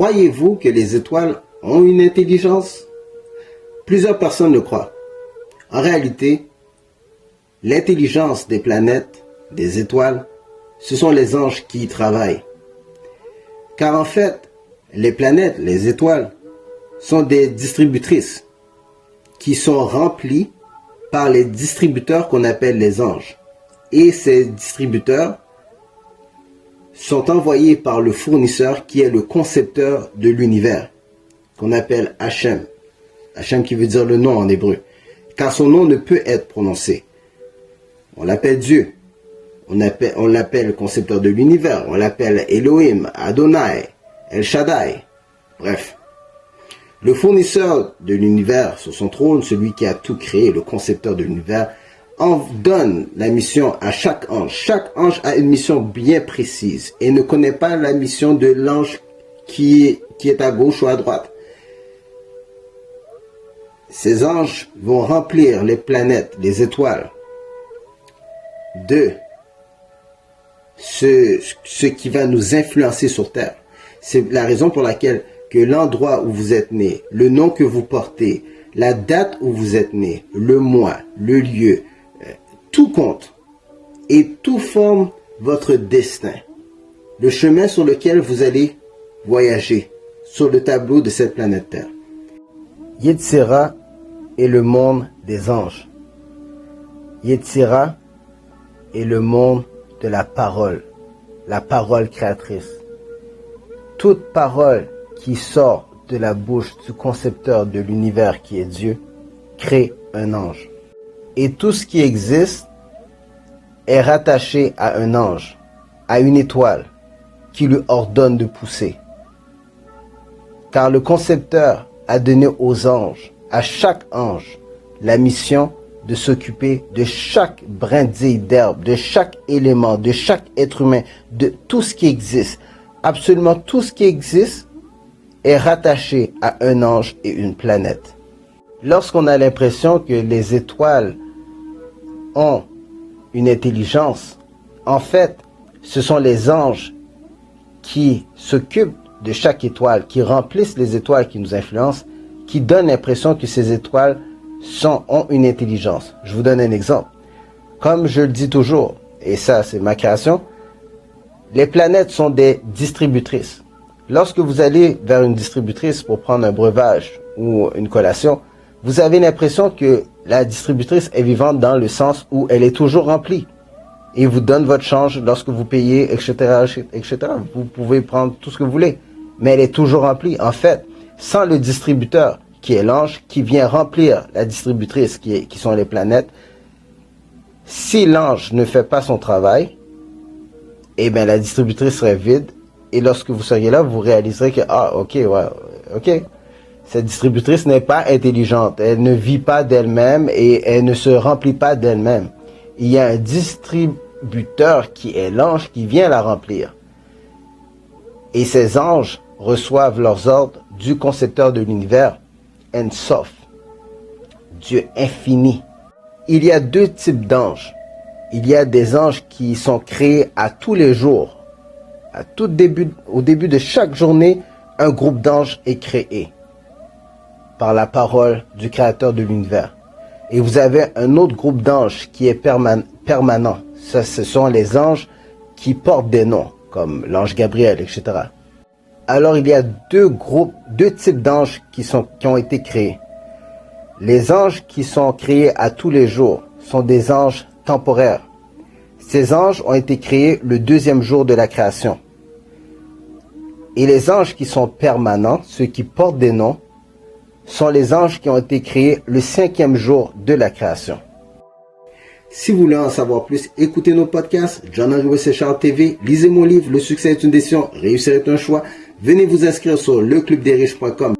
Croyez-vous que les étoiles ont une intelligence? Plusieurs personnes le croient. En réalité, l'intelligence des planètes, des étoiles, ce sont les anges qui y travaillent. Car en fait, les planètes, les étoiles, sont des distributrices qui sont remplies par les distributeurs qu'on appelle les anges. Et ces distributeurs sont envoyés par le fournisseur qui est le concepteur de l'univers, qu'on appelle Hachem. Hachem qui veut dire le nom en hébreu. Car son nom ne peut être prononcé. On l'appelle Dieu. On l'appelle le concepteur de l'univers. On l'appelle Elohim, Adonai, El Shaddai. Bref. Le fournisseur de l'univers sur son trône, celui qui a tout créé, le concepteur de l'univers, en donne la mission à chaque ange. Chaque ange a une mission bien précise et ne connaît pas la mission de l'ange qui est à gauche ou à droite. Ces anges vont remplir les planètes, les étoiles, de ce qui va nous influencer sur Terre. C'est la raison pour laquelle que l'endroit où vous êtes né, le nom que vous portez, la date où vous êtes né, le mois, le lieu, tout compte et tout forme votre destin. Le chemin sur lequel vous allez voyager sur le tableau de cette planète Terre. Yetzira est le monde des anges. Yetzira est le monde de la parole créatrice. Toute parole qui sort de la bouche du concepteur de l'univers qui est Dieu crée un ange. Et tout ce qui existe est rattaché à un ange, à une étoile qui lui ordonne de pousser. Car le concepteur a donné aux anges, à chaque ange, la mission de s'occuper de chaque brindille d'herbe, de chaque élément, de chaque être humain, de tout ce qui existe. Absolument tout ce qui existe est rattaché à un ange et une planète. Lorsqu'on a l'impression que les étoiles ont une intelligence, en fait, ce sont les anges qui s'occupent de chaque étoile, qui remplissent les étoiles qui nous influencent, qui donnent l'impression que ces étoiles ont une intelligence. Je vous donne un exemple. Comme je le dis toujours, et ça c'est ma création, les planètes sont des distributrices. Lorsque vous allez vers une distributrice pour prendre un breuvage ou une collation, vous avez l'impression que la distributrice est vivante dans le sens où elle est toujours remplie. Et vous donne votre change lorsque vous payez, etc., etc. Vous pouvez prendre tout ce que vous voulez. Mais elle est toujours remplie. En fait, sans le distributeur, qui est l'ange, qui vient remplir la distributrice, qui sont les planètes, si l'ange ne fait pas son travail, eh bien la distributrice serait vide. Et lorsque vous seriez là, vous réaliserez que, cette distributrice n'est pas intelligente. Elle ne vit pas d'elle-même et elle ne se remplit pas d'elle-même. Il y a un distributeur qui est l'ange qui vient la remplir. Et ces anges reçoivent leurs ordres du concepteur de l'univers, En-Sof, Dieu infini. Il y a deux types d'anges. Il y a des anges qui sont créés à tous les jours. Au début de chaque journée, un groupe d'anges est créé par la parole du créateur de l'univers. Et vous avez un autre groupe d'anges qui est permanent. Ça, ce sont les anges qui portent des noms, comme l'ange Gabriel, etc. Alors il y a deux types d'anges qui ont été créés. Les anges qui sont créés à tous les jours sont des anges temporaires. Ces anges ont été créés le deuxième jour de la création. Et les anges qui sont permanents, ceux qui portent des noms, sont les anges qui ont été créés le 5e jour de la création. Si vous voulez en savoir plus, écoutez nos podcasts, John-Henri Wesley Charles TV, lisez mon livre, Le succès est une décision, réussir est un choix. Venez vous inscrire sur leclubdesriches.com.